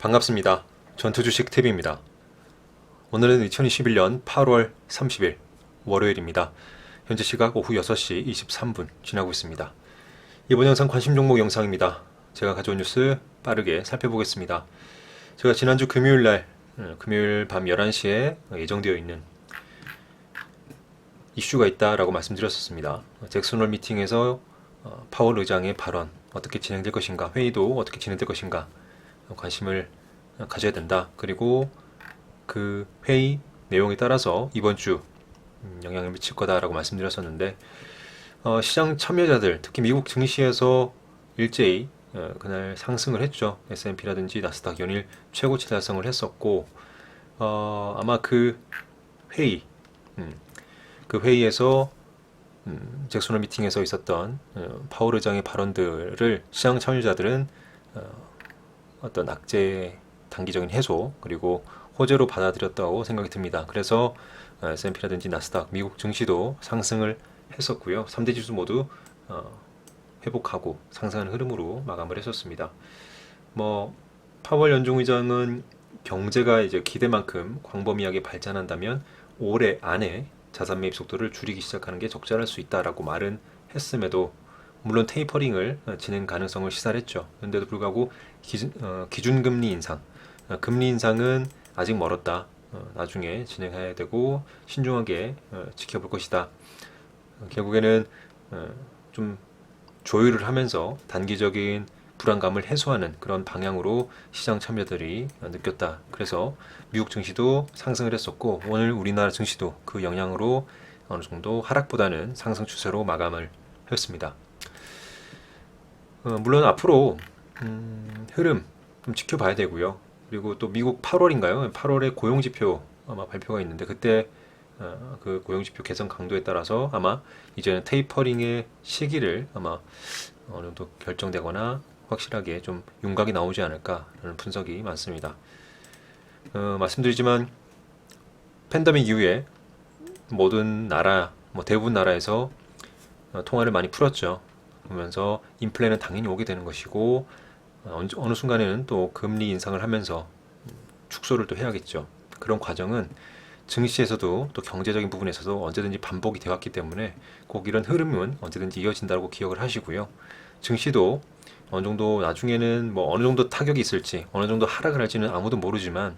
반갑습니다. 전투주식 탭입니다. 오늘은 2021년 8월 30일 월요일입니다. 현재 시각 오후 6시 23분 지나고 있습니다. 이번 영상 관심 종목 영상입니다. 제가 가져온 뉴스 빠르게 살펴보겠습니다. 제가 지난주 금요일 밤 11시에 예정되어 있는 이슈가 있다라고 말씀드렸었습니다. 잭슨홀 미팅에서 파월 의장의 발언 어떻게 진행될 것인가, 회의도 어떻게 진행될 것인가 관심을 가져야 된다. 그리고 그 회의 내용에 따라서 이번 주 영향을 미칠 거다라고 말씀드렸었는데, 시장 참여자들, 특히 미국 증시에서 일제히 그날 상승을 했죠. S&P라든지 나스닥 연일 최고치 달성을 했었고, 아마 그 회의, 그 회의에서 잭슨홀 미팅에서 있었던 파월 의장의 발언들을 시장 참여자들은 어떤 악재 단기적인 해소 그리고 호재로 받아들였다고 생각이 듭니다. 그래서 S&P라든지 나스닥, 미국 증시도 상승을 했었고요. 3대 지수 모두 회복하고 상승하는 흐름으로 마감을 했었습니다. 파월 연중 의장은 경제가 이제 기대만큼 광범위하게 발전한다면 올해 안에 자산 매입 속도를 줄이기 시작하는 게 적절할 수 있다라고 말은 했음에도, 물론 테이퍼링을 진행 가능성을 시사했죠. 그런데도 불구하고 기준금리 인상, 금리 인상은 아직 멀었다. 나중에 진행해야 되고 신중하게 지켜볼 것이다. 결국에는 좀 조율을 하면서 단기적인 불안감을 해소하는 그런 방향으로 시장 참여들이 느꼈다. 그래서 미국 증시도 상승을 했었고, 오늘 우리나라 증시도 그 영향으로 어느 정도 하락보다는 상승 추세로 마감을 했습니다. 물론 앞으로 흐름 좀 지켜봐야 되고요. 그리고 또 미국 8월인가요? 8월에 고용지표 아마 발표가 있는데, 그때 그 고용지표 개선 강도에 따라서 아마 이제는 테이퍼링의 시기를 아마 어느 정도 결정되거나 확실하게 좀 윤곽이 나오지 않을까라는 분석이 많습니다. 말씀드리지만 팬데믹 이후에 모든 나라, 대부분 나라에서 통화를 많이 풀었죠. 그러면서 인플레는 당연히 오게 되는 것이고, 어느 순간에는 또 금리 인상을 하면서 축소를 또 해야겠죠. 그런 과정은 증시에서도 또 경제적인 부분에서도 언제든지 반복이 되었기 때문에 꼭 이런 흐름은 언제든지 이어진다고 기억을 하시고요. 증시도 어느 정도 나중에는 어느 정도 타격이 있을지, 어느 정도 하락을 할지는 아무도 모르지만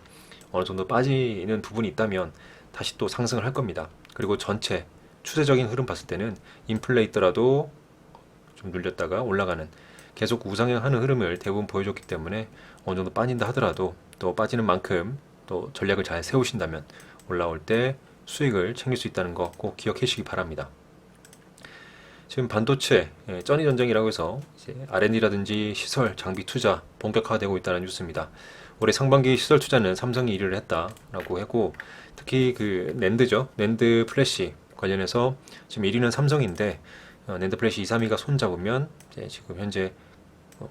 어느 정도 빠지는 부분이 있다면 다시 또 상승을 할 겁니다. 그리고 전체 추세적인 흐름 봤을 때는 인플레 있더라도 좀 눌렸다가 올라가는, 계속 우상향하는 흐름을 대부분 보여줬기 때문에 어느 정도 빠진다 하더라도 또 빠지는 만큼 또 전략을 잘 세우신다면 올라올 때 수익을 챙길 수 있다는 거 꼭 기억해 주시기 바랍니다. 지금 반도체 쩐이 전쟁이라고 해서 이제 R&D라든지 시설 장비 투자 본격화되고 있다는 뉴스입니다. 올해 상반기 시설 투자는 삼성이 1위를 했다라고 하고, 특히 그 낸드죠. 낸드 플래시 관련해서 지금 1위는 삼성인데, 낸드 플래시 2, 3위가 손잡으면 지금 현재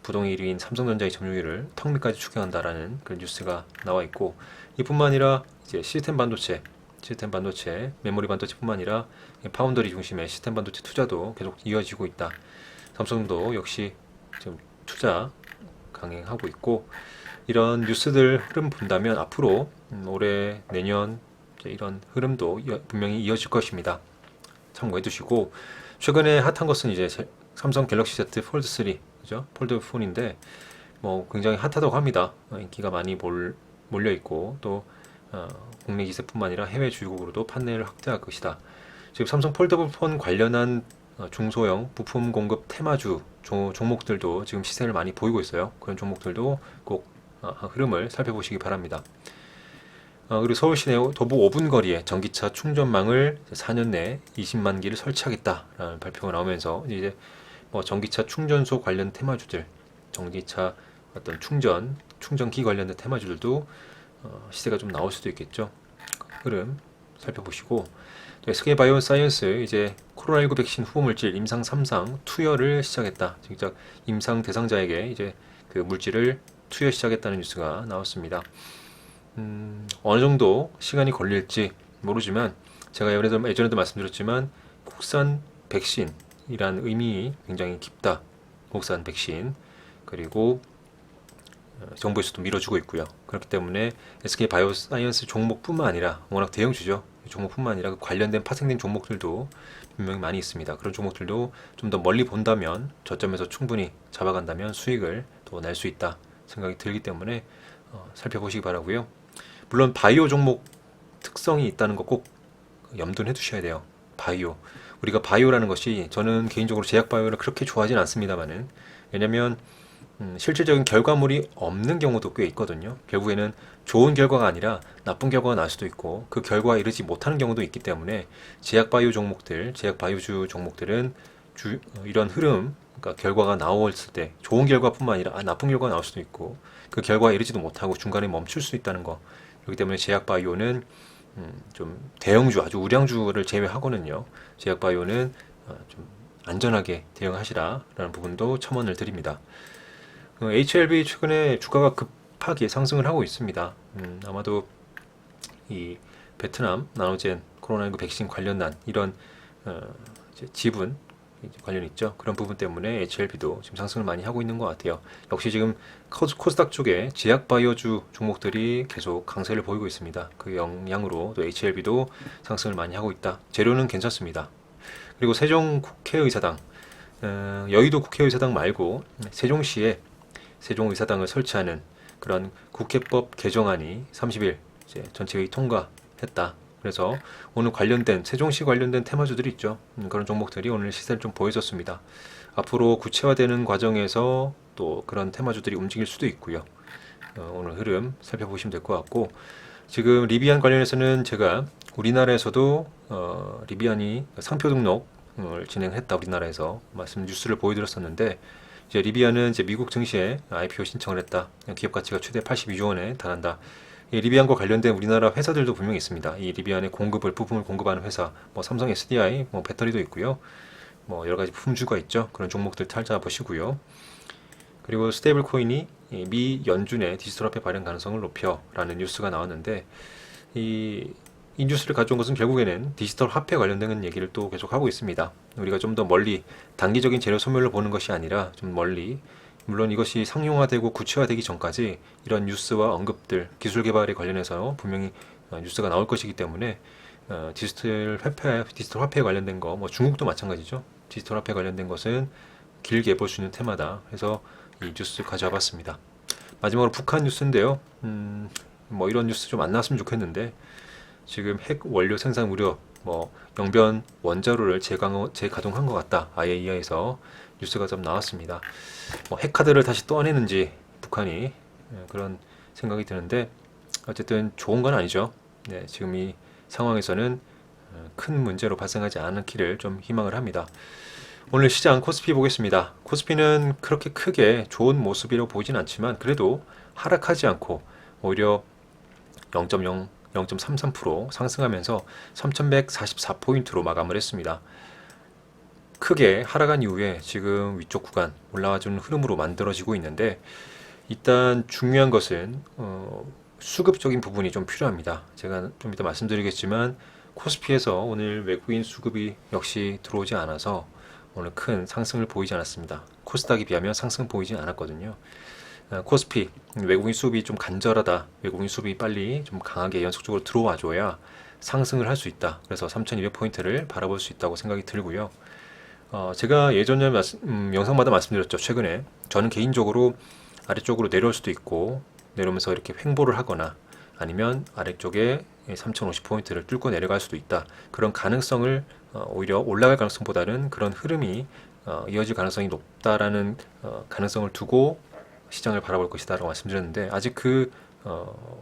부동 1위인 삼성전자의 점유율을 턱 밑까지 추격한다라는 그런 뉴스가 나와 있고, 이뿐만 아니라 이제 시스템 반도체, 메모리 반도체뿐만 아니라 파운더리 중심의 시스템 반도체 투자도 계속 이어지고 있다. 삼성도 역시 지금 투자 강행하고 있고, 이런 뉴스들 흐름 본다면 앞으로 올해 내년 이런 흐름도 분명히 이어질 것입니다. 참고해 두시고, 최근에 핫한 것은 이제 삼성 갤럭시 Z 폴드 3, 그죠? 폴드 폰인데 굉장히 핫하다고 합니다. 인기가 많이 몰려 있고, 또 국내 기세뿐만 아니라 해외 주요국으로도 판매를 확대할 것이다. 지금 삼성 폴더블 폰 관련한 중소형 부품 공급 테마주 종목들도 지금 시세를 많이 보이고 있어요. 그런 종목들도 꼭 흐름을 살펴보시기 바랍니다. 그리고 서울시 내 도보 5분 거리에 전기차 충전망을 4년 내에 20만 기를 설치하겠다라는 발표가 나오면서 이제 전기차 충전소 관련 테마주들, 전기차 어떤 충전기 관련된 테마주들도 시세가 좀 나올 수도 있겠죠. 흐름 살펴보시고, SK 바이오사이언스 이제 코로나19 백신 후보 물질 임상 3상 투여를 시작했다. 직접 임상 대상자에게 이제 그 물질을 투여 시작했다는 뉴스가 나왔습니다. 어느 정도 시간이 걸릴지 모르지만, 제가 예전에도 말씀드렸지만 국산 백신이란 의미 굉장히 깊다. 국산 백신, 그리고 정부에서도 밀어주고 있고요. 그렇기 때문에 SK 바이오사이언스 종목뿐만 아니라 워낙 대형주죠. 종목뿐만 아니라 그 관련된 파생된 종목들도 분명히 많이 있습니다. 그런 종목들도 좀 더 멀리 본다면 저점에서 충분히 잡아간다면 수익을 또 낼 수 있다 생각이 들기 때문에 살펴보시기 바라고요. 물론 바이오 종목 특성이 있다는 거 꼭 염두해 두셔야 돼요. 바이오. 우리가 바이오라는 것이 저는 개인적으로 제약 바이오를 그렇게 좋아하진 않습니다만은 왜냐면 실질적인 결과물이 없는 경우도 꽤 있거든요. 결국에는 좋은 결과가 아니라 나쁜 결과가 날 수도 있고 그 결과에 이르지 못하는 경우도 있기 때문에 제약 바이오 종목들, 제약 바이오주 종목들은 이런 흐름, 그러니까 결과가 나왔을 때 좋은 결과뿐만 아니라 나쁜 결과가 나올 수도 있고 그 결과에 이르지도 못하고 중간에 멈출 수 있다는 거. 그렇기 때문에 제약 바이오는 좀 대형주, 아주 우량주를 제외하고는요. 제약 바이오는 좀 안전하게 대응하시라라는 부분도 첨언을 드립니다. HLB 최근에 주가가 급하게 상승을 하고 있습니다. 아마도 이 베트남 나노젠 코로나19 백신 관련한 이런 지분 관련 있죠. 그런 부분 때문에 HLB도 지금 상승을 많이 하고 있는 것 같아요. 역시 지금 코스닥 쪽에 제약 바이오주 종목들이 계속 강세를 보이고 있습니다. 그 영향으로 또 HLB도 상승을 많이 하고 있다. 재료는 괜찮습니다. 그리고 세종 국회의사당, 여의도 국회의사당 말고 세종시에 세종의사당을 설치하는 그런 국회법 개정안이 30일 이제 전체회의 통과했다. 그래서 오늘 관련된 세종시 관련된 테마주들이 있죠. 그런 종목들이 오늘 시세를 좀 보여줬습니다. 앞으로 구체화되는 과정에서 또 그런 테마주들이 움직일 수도 있고요. 오늘 흐름 살펴보시면 될 것 같고 지금 리비안 관련해서는 제가 우리나라에서도 리비안이 상표 등록을 진행했다. 우리나라에서 말씀 뉴스를 보여드렸었는데 이제 리비안은 이제 미국 증시에 IPO 신청을 했다. 기업 가치가 최대 82조 원에 달한다. 이 리비안과 관련된 우리나라 회사들도 분명히 있습니다. 이 리비안의 부품을 공급하는 회사, 뭐 삼성 SDI, 뭐 배터리도 있고요. 뭐 여러 가지 품주가 있죠. 그런 종목들 찾아보시고요. 그리고 스테이블 코인이 미 연준의 디지털 화폐 발행 가능성을 높여라는 뉴스가 나왔는데 이 뉴스를 가져온 것은 결국에는 디지털 화폐 관련된 얘기를 또 계속 하고 있습니다. 우리가 좀 더 멀리 단기적인 재료 소멸로 보는 것이 아니라 좀 멀리 물론 이것이 상용화되고 구체화되기 전까지 이런 뉴스와 언급들, 기술 개발에 관련해서 분명히 뉴스가 나올 것이기 때문에 디지털 화폐에 관련된 거, 뭐 중국도 마찬가지죠. 디지털 화폐 관련된 것은 길게 볼 수 있는 테마다. 그래서 이 뉴스 가져와 봤습니다. 마지막으로 북한 뉴스인데요. 뭐 이런 뉴스 좀 안 나왔으면 좋겠는데 지금 핵 원료 생산 우려, 뭐 영변 원자로를 재가동한 것 같다. IAEA에서 뉴스가 좀 나왔습니다. 뭐 핵카드를 다시 떠내는지 북한이 그런 생각이 드는데 어쨌든 좋은 건 아니죠. 네, 지금 이 상황에서는 큰 문제로 발생하지 않기를 좀 희망을 합니다. 오늘 시장 코스피 보겠습니다. 코스피는 그렇게 크게 좋은 모습이라고 보이진 않지만 그래도 하락하지 않고 오히려 0.33% 상승하면서 3144포인트로 마감을 했습니다. 크게 하락한 이후에 지금 위쪽 구간 올라와주는 흐름으로 만들어지고 있는데 일단 중요한 것은 수급적인 부분이 좀 필요합니다. 제가 좀 이따 말씀드리겠지만 코스피에서 오늘 외국인 수급이 역시 들어오지 않아서 오늘 큰 상승을 보이지 않았습니다. 코스닥에 비하면 상승 보이지 않았거든요. 코스피 외국인 수급이 좀 간절하다. 외국인 수급이 빨리 좀 강하게 연속적으로 들어와줘야 상승을 할 수 있다. 그래서 3200포인트를 바라볼 수 있다고 생각이 들고요. 제가 예전에 영상마다 말씀드렸죠. 최근에 저는 개인적으로 아래쪽으로 내려올 수도 있고 내려오면서 이렇게 횡보를 하거나 아니면 아래쪽에 3050포인트를 뚫고 내려갈 수도 있다. 그런 가능성을 오히려 올라갈 가능성보다는 그런 흐름이 이어질 가능성이 높다라는 가능성을 두고 시장을 바라볼 것이다 라고 말씀드렸는데 아직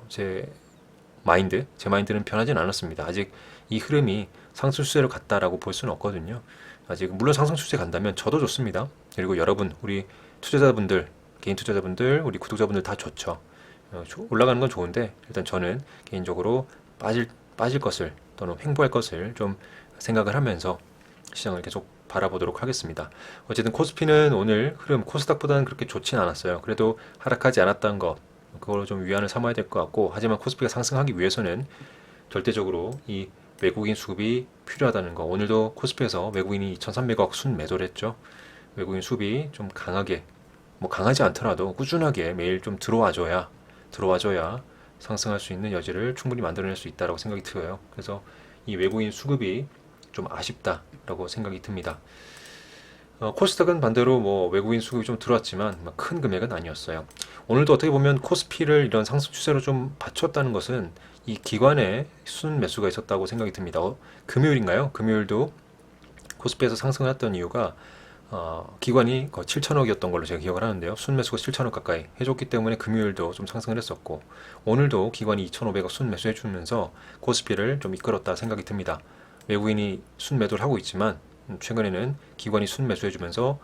제 마인드는 변하진 않았습니다. 아직 이 흐름이 상승 추세로 갔다라고 볼 수는 없거든요. 아직 물론 상승 추세 간다면 저도 좋습니다. 그리고 여러분 우리 투자자분들 개인 투자자분들 우리 구독자분들 다 좋죠. 올라가는 건 좋은데 일단 저는 개인적으로 빠질 것을 또는 횡보할 것을 좀 생각을 하면서 시장을 계속 바라보도록 하겠습니다. 어쨌든 코스피는 오늘 흐름 코스닥보다는 그렇게 좋진 않았어요. 그래도 하락하지 않았다는 것 그걸 좀 위안을 삼아야 될 것 같고 하지만 코스피가 상승하기 위해서는 절대적으로 이 외국인 수급이 필요하다는 거. 오늘도 코스피에서 외국인이 2,300억 순 매도를 했죠. 외국인 수급이 좀 강하게 뭐 강하지 않더라도 꾸준하게 매일 좀 들어와줘야 상승할 수 있는 여지를 충분히 만들어낼 수 있다고 생각이 들어요. 그래서 이 외국인 수급이 좀 아쉽다라고 생각이 듭니다. 코스닥은 반대로 뭐 외국인 수급이 좀 들어왔지만 큰 금액은 아니었어요. 오늘도 어떻게 보면 코스피를 이런 상승 추세로 좀 받쳤다는 것은 이 기관의 순 매수가 있었다고 생각이 듭니다. 금요일인가요? 금요일도 코스피에서 상승을 했던 이유가 기관이 거의 7천억이었던 걸로 제가 기억을 하는데요. 순매수가 7천억 가까이 해줬기 때문에 금요일도 좀 상승을 했었고, 오늘도 기관이 2,500억 순매수 해주면서 코스피를 좀 이끌었다 생각이 듭니다. 외국인이 순매도를 하고 있지만 최근에는 기관이 순매수 해주면서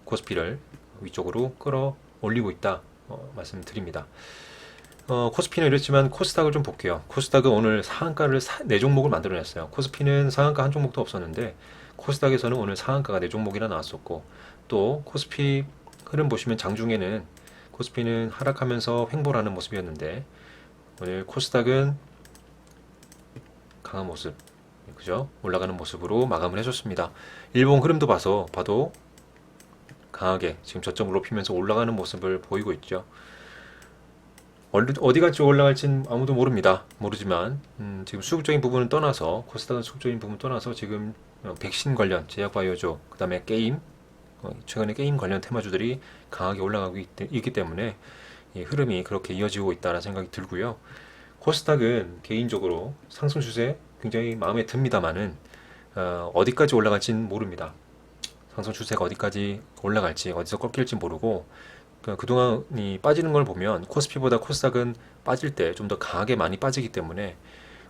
코스피를 위쪽으로 끌어올리고 있다 말씀드립니다. 코스피는 이랬지만 코스닥을 좀 볼게요. 코스닥은 오늘 상한가를 4종목을 만들어냈어요. 코스피는 상한가 한 종목도 없었는데 코스닥에서는 오늘 상한가가 4종목이나 나왔었고, 또 코스피 흐름 보시면 장중에는 코스피는 하락하면서 횡보하는 모습이었는데 오늘 코스닥은 강한 모습, 그죠? 올라가는 모습으로 마감을 해줬습니다. 일봉 흐름도 봐도 강하게 지금 저점을 높이면서 올라가는 모습을 보이고 있죠. 어디까지 올라갈진 아무도 모르지만 지금 수급적인 부분은 떠나서, 코스닥은 수급적인 부분 떠나서 지금 백신 관련 제약바이오죠, 그 다음에 게임, 최근에 게임 관련 테마주들이 강하게 올라가고 있기 때문에 이 흐름이 그렇게 이어지고 있다는 생각이 들고요. 코스닥은 개인적으로 상승 추세 굉장히 마음에 듭니다만은 어디까지 올라갈지는 모릅니다. 상승 추세가 어디까지 올라갈지, 어디서 꺾일지 모르고, 그동안이 빠지는 걸 보면 코스피보다 코스닥은 빠질 때 좀 더 강하게 많이 빠지기 때문에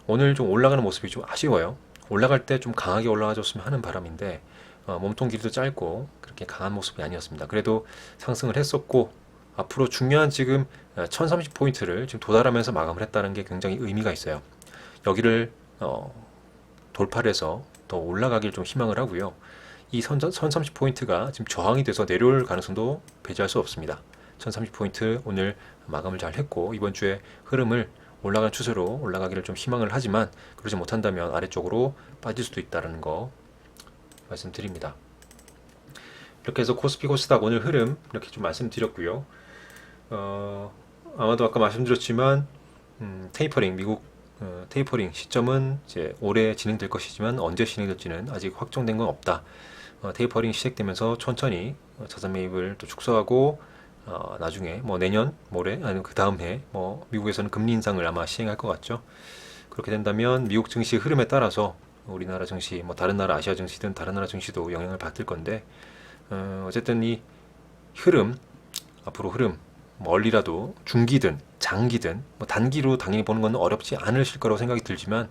오늘 좀 올라가는 모습이 좀 아쉬워요. 올라갈 때 좀 강하게 올라가줬으면 하는 바람인데 몸통 길이도 짧고 그렇게 강한 모습이 아니었습니다. 그래도 상승을 했었고, 앞으로 중요한 지금 1030포인트를 지금 도달하면서 마감을 했다는 게 굉장히 의미가 있어요. 여기를 돌파를 해서 더 올라가길 좀 희망을 하고요. 이 1030포인트가 지금 저항이 돼서 내려올 가능성도 배제할 수 없습니다. 1030포인트 오늘 마감을 잘 했고, 이번 주에 흐름을 올라가는 추세로 올라가기를 좀 희망을 하지만, 그러지 못한다면 아래쪽으로 빠질 수도 있다는 거 말씀드립니다. 이렇게 해서 코스피 코스닥 오늘 흐름 이렇게 좀 말씀드렸고요. 아마도 아까 말씀드렸지만 테이퍼링, 미국 테이퍼링 시점은 이제 올해 진행될 것이지만 언제 진행될지는 아직 확정된 건 없다. 테이퍼링 시작되면서 천천히 자산 매입을 또 축소하고, 나중에 뭐 내년 모레 아니면 그 다음 해 뭐 미국에서는 금리 인상을 아마 시행할 것 같죠. 그렇게 된다면 미국 증시 흐름에 따라서 우리나라 증시, 뭐 다른 나라 아시아 증시든 다른 나라 증시도 영향을 받을 건데, 어쨌든 이 흐름, 앞으로 흐름, 멀리라도 중기든 장기든 뭐 단기로 당연히 보는 건 어렵지 않으실 거라고 생각이 들지만,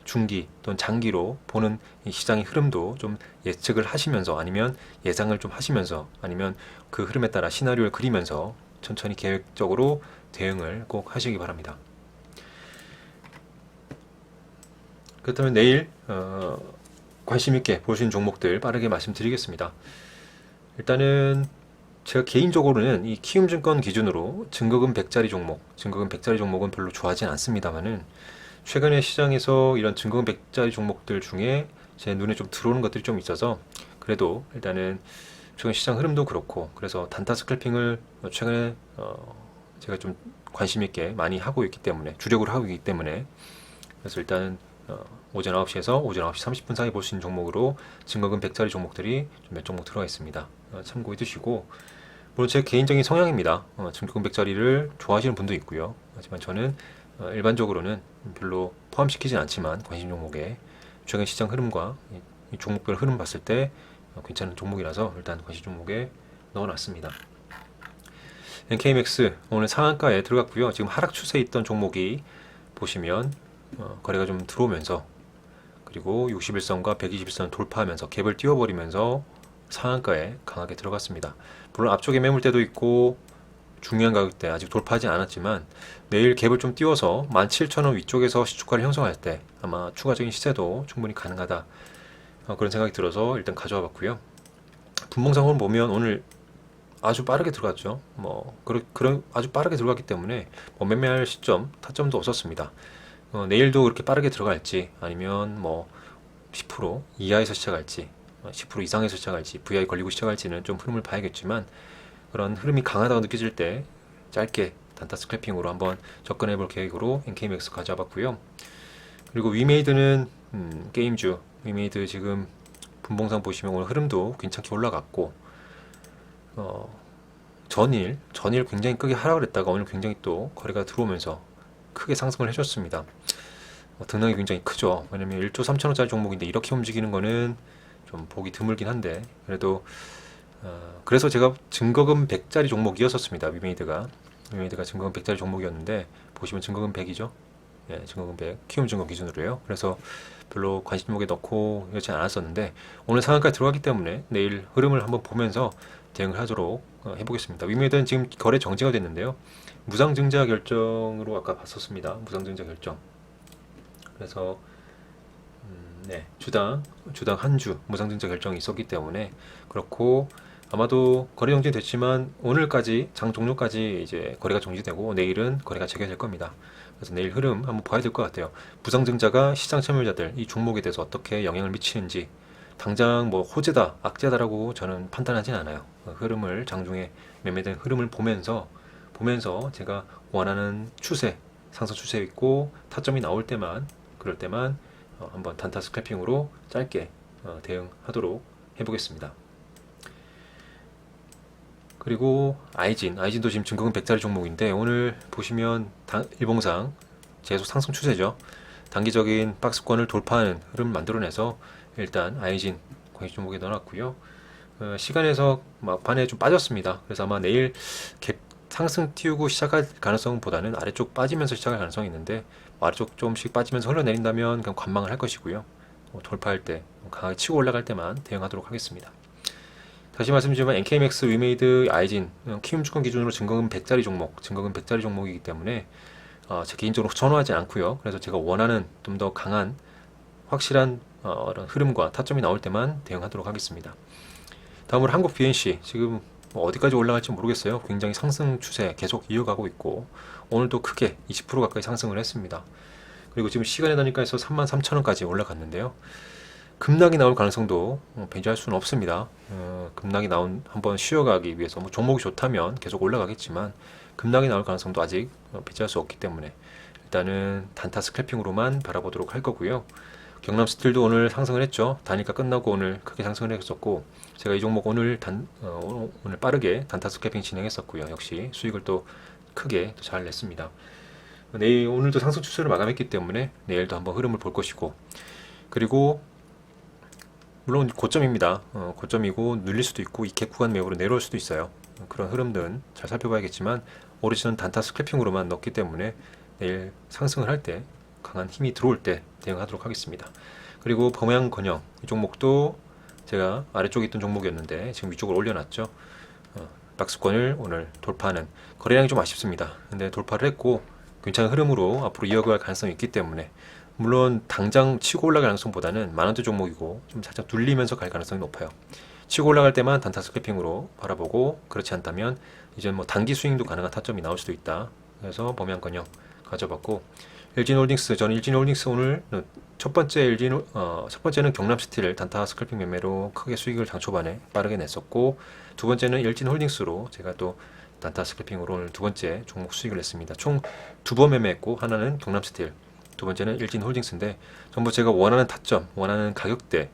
중기 또는 장기로 보는 이 시장의 흐름도 좀 예측을 하시면서, 아니면 예상을 좀 하시면서, 아니면 그 흐름에 따라 시나리오를 그리면서 천천히 계획적으로 대응을 꼭 하시기 바랍니다. 그렇다면 내일 관심 있게 보시는 종목들 빠르게 말씀드리겠습니다. 일단은 제가 개인적으로는 이 키움증권 기준으로 증거금 100짜리 종목은 별로 좋아하진 않습니다만은, 최근에 시장에서 이런 증거금 100짜리 종목들 중에 제 눈에 좀 들어오는 것들이 좀 있어서, 그래도 일단은 최근 시장 흐름도 그렇고, 그래서 단타 스클핑을 최근에 제가 좀 관심 있게 많이 하고 있기 때문에, 주력으로 하고 있기 때문에, 그래서 일단은 오전 9시에서 오전 9시 30분 사이 볼 수 있는 종목으로 증거금 100짜리 종목들이 좀 몇 종목 들어가 있습니다. 참고해 두시고, 물론 제 개인적인 성향입니다. 증거금 100짜리를 좋아하시는 분도 있고요. 하지만 저는 일반적으로는 별로 포함시키진 않지만 관심 종목에 최근 시장 흐름과 이 종목별 흐름 봤을 때 괜찮은 종목이라서 일단 관심 종목에 넣어놨습니다. NKMX 오늘 상한가에 들어갔고요. 지금 하락 추세에 있던 종목이 보시면 거래가 좀 들어오면서, 그리고 61선과 121선 돌파하면서 갭을 띄워버리면서 상한가에 강하게 들어갔습니다. 물론 앞쪽에 매물대도 있고 중요한 가격대 아직 돌파하지 않았지만, 내일 갭을 좀 띄워서 17,000원 위쪽에서 시초가를 형성할 때 아마 추가적인 시세도 충분히 가능하다, 그런 생각이 들어서 일단 가져와 봤고요. 분봉상으로 보면 오늘 아주 빠르게 들어갔죠. 그런 아주 빠르게 들어갔기 때문에 매매할 시점, 타점도 없었습니다. 내일도 그렇게 빠르게 들어갈지, 아니면 10% 이하에서 시작할지, 10% 이상에서 시작할지, VI 걸리고 시작할지는 좀 흐름을 봐야겠지만, 그런 흐름이 강하다고 느껴질 때 짧게 단타 스크래핑으로 한번 접근해 볼 계획으로 NKMX 가져와봤고요. 그리고 위메이드는 게임주 위메이드 지금 분봉상 보시면 오늘 흐름도 괜찮게 올라갔고 전일 굉장히 크게 하락을 했다가 오늘 굉장히 또 거래가 들어오면서 크게 상승을 해줬습니다. 등락이 굉장히 크죠. 왜냐면 1조 3천원짜리 종목인데 이렇게 움직이는 거는 좀 보기 드물긴 한데 그래도 그래서 제가 증거금 100짜리 종목이었었습니다. 위메이드가 증거금 100짜리 종목이었는데 보시면 증거금 100이죠. 예, 증거금 100 키움 증거 기준으로요. 그래서 별로 관심 종목에 넣고 이렇지 않았었는데 오늘 상한가에 들어가기 때문에 내일 흐름을 한번 보면서 대응을 하도록 해보겠습니다. 위메이드는 지금 거래 정지가 됐는데요. 무상증자 결정으로 아까 봤었습니다. 무상증자 결정. 그래서 네, 주당 한 주 무상증자 결정이 있었기 때문에 그렇고 아마도 거래 정지 됐지만 오늘까지 장 종료까지 이제 거래가 정지되고 내일은 거래가 재개될 겁니다. 그래서 내일 흐름 한번 봐야 될 것 같아요. 무상증자가 시장 참여자들 이 종목에 대해서 어떻게 영향을 미치는지 당장 뭐 호재다 악재다라고 저는 판단하진 않아요. 흐름을 장중에 매매된 흐름을 보면서 제가 원하는 추세 상승 추세 있고 타점이 나올 때만 그럴 때만 한번 단타 스크래핑으로 짧게 대응하도록 해보겠습니다. 그리고 아이진도 지금 증거금 100짜리 종목인데 오늘 보시면 일봉상 계속 상승 추세죠. 단기적인 박스권을 돌파하는 흐름을 만들어내서 일단 아이진 공식 종목에 넣어놨고요. 시간에서 막판에 좀 빠졌습니다. 그래서 아마 내일 갭 상승 띄우고 시작할 가능성보다는 아래쪽 빠지면서 시작할 가능성이 있는데 아래쪽 조금씩 빠지면서 흘러내린다면 그냥 관망을 할 것이고요. 돌파할 때 강하게 치고 올라갈 때만 대응하도록 하겠습니다. 다시 말씀드리지만 NKMX, 위메이드, 아이진, 키움증권 기준으로 증거금 100짜리 종목이기 때문에 제 개인적으로 선호하지 않고요. 그래서 제가 원하는 좀 더 강한 확실한 흐름과 타점이 나올 때만 대응하도록 하겠습니다. 다음으로 한국 BNC 지금 어디까지 올라갈지 모르겠어요. 굉장히 상승 추세 계속 이어가고 있고 오늘도 크게 20% 가까이 상승을 했습니다. 그리고 지금 시간에 다니까 해서 33,000원까지 올라갔는데요. 급락이 나올 가능성도 배제할 수는 없습니다. 급락이 한번 쉬어가기 위해서 종목이 좋다면 계속 올라가겠지만 급락이 나올 가능성도 아직 배제할 수 없기 때문에 일단은 단타 스크래핑으로만 바라보도록 할 거고요. 경남 스틸도 오늘 상승을 했죠. 단일가 끝나고 오늘 크게 상승을 했었고 제가 이 종목 오늘 빠르게 단타 스크래핑 진행했었고요. 역시 수익을 또 크게 잘 냈습니다. 오늘도 상승 추세를 마감했기 때문에 내일도 한번 흐름을 볼 것이고 그리고 물론 고점입니다. 고점이고 눌릴 수도 있고 이 갭 구간 매우로 내려올 수도 있어요. 그런 흐름들은 잘 살펴봐야겠지만 오리지널 단타 스크래핑으로만 넣기 때문에 내일 상승을 할 때 강한 힘이 들어올 때 대응하도록 하겠습니다. 그리고 범양건영 이 종목도 제가 아래쪽에 있던 종목이었는데 지금 위쪽으로 올려놨죠. 박스권을 오늘 돌파하는 거래량이 좀 아쉽습니다. 근데 돌파를 했고 괜찮은 흐름으로 앞으로 이어갈 가능성이 있기 때문에 물론 당장 치고 올라갈 가능성보다는 만원대 종목이고 좀 살짝 눌리면서 갈 가능성이 높아요. 치고 올라갈 때만 단타 스크래핑으로 바라보고 그렇지 않다면 이제 단기 스윙도 가능한 타점이 나올 수도 있다. 그래서 범양건영 가져봤고 LG홀딩스 저는 LG홀딩스 오늘 첫 번째는 경남스틸 단타 스크래핑 매매로 크게 수익을 장 초반에 빠르게 냈었고 두 번째는 LG홀딩스로 제가 또 단타 스크래핑으로 오늘 두 번째 종목 수익을 냈습니다. 총 두 번 매매했고 하나는 경남스틸 두 번째는 LG홀딩스인데 전부 제가 원하는 타점, 원하는 가격대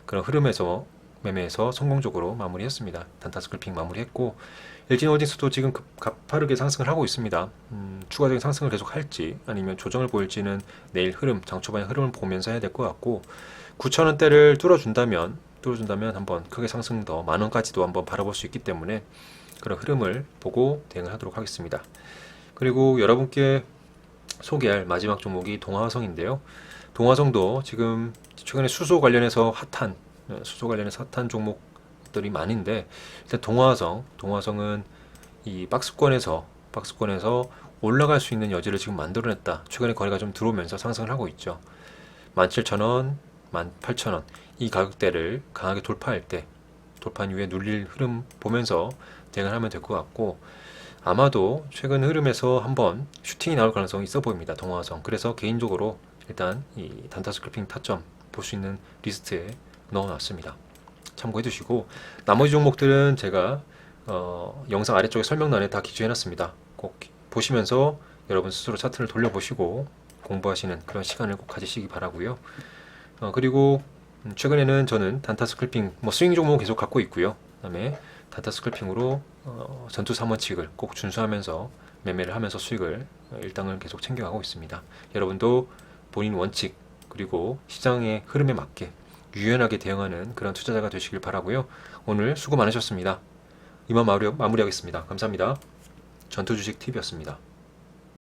그런 흐름에서 매매해서 성공적으로 마무리했습니다. 단타 스크래핑 마무리했고 LG홀딩스도 지금 가파르게 상승을 하고 있습니다. 추가적인 상승을 계속 할지 아니면 조정을 보일지는 내일 흐름, 장초반의 흐름을 보면서 해야 될 것 같고 9,000원대를 뚫어준다면 한번 크게 상승 더 만원까지도 한번 바라볼 수 있기 때문에 그런 흐름을 보고 대응을 하도록 하겠습니다. 그리고 여러분께 소개할 마지막 종목이 동화화성인데요. 동화성도 지금 최근에 수소 관련해서 핫한 종목들이 많은데 일단 동화화성은 이 박스권에서 올라갈 수 있는 여지를 지금 만들어냈다. 최근에 거래가 좀 들어오면서 상승을 하고 있죠. 17,000원, 18,000원 이 가격대를 강하게 돌파한 이후에 눌릴 흐름 보면서 대응을 하면 될 것 같고 아마도 최근 흐름에서 한번 슈팅이 나올 가능성이 있어 보입니다. 동화화성. 그래서 개인적으로 일단 이 단타 스크래핑 타점 볼 수 있는 리스트에 넣어놨습니다. 참고해 두시고 나머지 종목들은 제가 영상 아래쪽에 설명란에 다 기재해 놨습니다. 꼭 보시면서 여러분 스스로 차트를 돌려보시고 공부하시는 그런 시간을 꼭 가지시기 바라고요. 그리고 최근에는 저는 단타 스클핑, 스윙 종목은 계속 갖고 있고요. 그다음에 단타 스클핑으로 전투 3원칙을 꼭 준수하면서 매매를 하면서 수익을 일당을 계속 챙겨가고 있습니다. 여러분도 본인 원칙 그리고 시장의 흐름에 맞게 유연하게 대응하는 그런 투자자가 되시길 바라고요. 오늘 수고 많으셨습니다. 이만 마무리하겠습니다. 감사합니다. 전투주식 팁이었습니다.